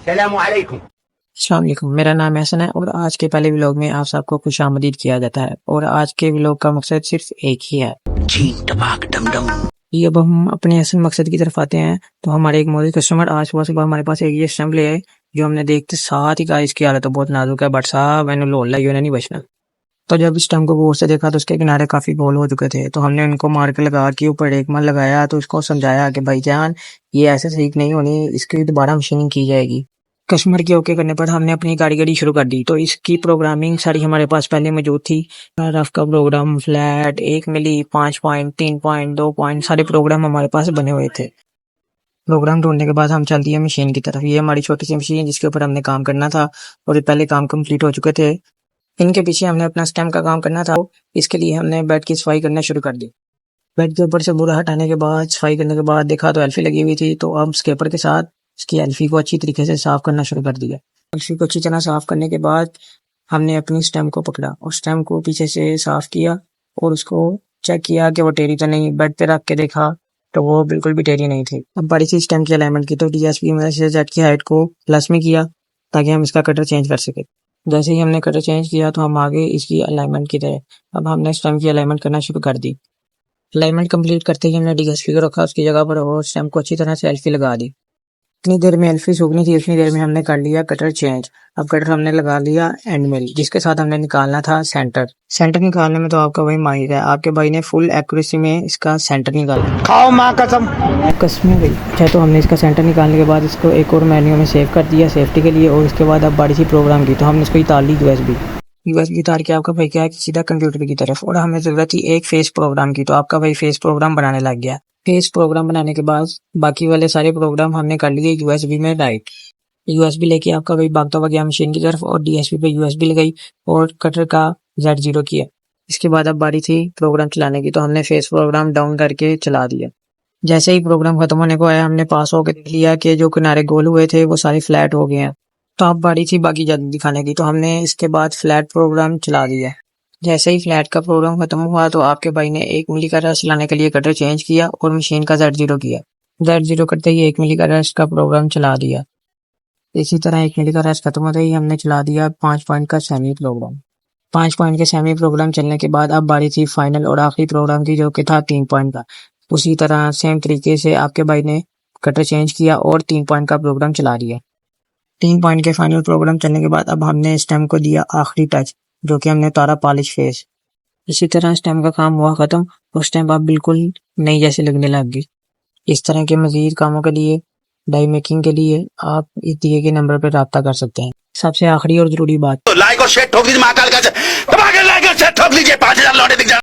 अस्सलाम वालेकुम, मेरा नाम हसन है और आज के पहले व्लॉग में आप सबको खुशामदीद किया जाता है और आज के व्लॉग का मकसद सिर्फ एक ही है। ये अब हम अपने असल मकसद की तरफ आते हैं तो हमारे एक मौजूद कस्टमर आज सुबह हमारे पास एक ये स्टैम्प ले आए जो हमने देखते साथ ही कहा इसकी हालत तो बहुत नाजुक है बट साहब मैंने लोल लगी नहीं बचना। तो जब इस स्टैम्प को गौर से देखा तो उसके किनारे काफी गोल हो चुके थे तो हमने उनको मार्कर लगा के ऊपर एक मन लगाया तो उसको समझाया कि भाईजान ये ऐसे सीख नहीं होनी, इसकी दोबारा मशीनिंग की जाएगी। कस्टमर के ओके करने पर हमने अपनी कारीगरी शुरू कर दी। तो इसकी प्रोग्रामिंग सारी हमारे पास पहले मौजूद थी। रफ का प्रोग्राम, फ्लैट, 1 मिली, 5 पॉइंट, 3 पॉइंट, 2 पॉइंट सारे प्रोग्राम हमारे पास बने हुए थे। प्रोग्राम ढूंढने के बाद हम चल दिए मशीन की तरफ। ये हमारी छोटी सी मशीन जिसके ऊपर हमने काम करना था और ये पहले काम कंप्लीट हो चुके थे। इनके पीछे हमने अपना स्टैम्प का काम करना था। इसके लिए हमने बेड की सफाई करना शुरू कर दी। बेड के ऊपर से बुरा हटाने के बाद सफाई करने के बाद देखा तो एल्फी लगी हुई थी तो अब स्केपर के साथ इसकी एल्फी को अच्छी तरीके से साफ करना शुरू कर दिया। एल्फी को अच्छी तरह साफ करने के बाद हमने अपनी स्टैम्प को पकड़ा और स्टैम्प को पीछे से साफ किया और उसको चेक किया कि वो टेढ़ी तो नहीं। बेड पे रख के देखा तो वो बिल्कुल भी टेढ़ी नहीं थी। अब बड़ी सी स्टैम्प की अलाइनमेंट की तो डीएसपी में से जेड की हाइट को प्लस में किया ताकि हम इसका कटर चेंज कर सके। जैसे ही हमने कटर चेंज किया तो हम आगे इसकी अलाइनमेंट की तरह अब हमने स्टैम्प की अलाइनमेंट करना शुरू कर दी। अलाइनमेंट कंप्लीट करते ही हमने डीएसपी को रखा उसकी जगह पर और स्टैम्प को अच्छी तरह से एल्फी लगा दी। इतनी देर में एल्फी सूखनी थी उतनी देर में हमने कर लिया कटर चेंज। अब कटर हमने लगा लिया एंड मिल जिसके साथ हमने निकालना था सेंटर। सेंटर निकालने में तो आपका भाई माहिर है। आपके भाई ने फुल एक्यूरेसी में इसका सेंटर निकाला। खाओ माँ कसम। कसम है भाई। अच्छा तो हमने इसका सेंटर निकालने के बाद इसको एक और मेन्यू में सेव कर दिया सेफ्टी के लिए और उसके बाद अब बड़ी सी प्रोग्राम की तो हमने इसको उतार ली यूएसबी उतार के आपका भाई क्या है कि सीधा कंप्यूटर की तरफ और हमें जरूरत थी एक फेस प्रोग्राम की तो आपका भाई फेस प्रोग्राम बनाने लग गया। फेस प्रोग्राम बनाने के बाद बाकी वाले सारे प्रोग्राम हमने कर लिए यूएसबी में राइट। यूएसबी लेके आपका भाई भागता हुआ गया मशीन की तरफ और डीएसपी पे यूएसबी लगाई और कटर का Z0 किया। इसके बाद अब बारी थी प्रोग्राम चलाने की तो हमने फेस प्रोग्राम डाउन करके चला दिया। जैसे ही प्रोग्राम खत्म होने को आया हमने पास होकर देख लिया कि जो किनारे गोल हुए थे वो सारे फ्लैट हो गए हैं। तो अब बारी थी बाकी जादू दिखाने की तो हमने इसके बाद फ्लैट प्रोग्राम चला दिया। जैसे ही फ्लैट का प्रोग्राम खत्म हुआ तो आपके भाई ने 1 मिली का रस लाने के लिए कटर चेंज किया और मशीन का Z0 किया। Z0 करते ही 1 मिली का रस का प्रोग्राम चला दिया। इसी तरह 1 मिली का रस खत्म होते ही हमने चला दिया 5 पॉइंट का सेमी प्रोग्राम। 5 पॉइंट के सेमी प्रोग्राम चलने के बाद अब बारी थी फाइनल और आखिरी प्रोग्राम की जो कि था 3 पॉइंट का। उसी तरह सेम तरीके से आपके भाई ने कटर चेंज किया और 3 पॉइंट का प्रोग्राम चला दिया। 3 पॉइंट के फाइनल प्रोग्राम चलने के बाद अब हमने स्टैम्प को दिया आखिरी टच जो कि हमने उतारा पॉलिश फेस। इसी तरह स्टैम्प का काम हुआ खत्म और स्टैम्प अब बिल्कुल नई जैसे लगने लग गई। इस तरह के मजीद कामों के लिए डाई मेकिंग के लिए आप इस दिए गए नंबर पर राब्ता कर सकते हैं। सबसे आखिरी और जरूरी बात लाइक और शेयर ठोक लीजिए महाकाल का, लाइक और शेयर ठोक लीजिए 5000 लौटे दिख जाए।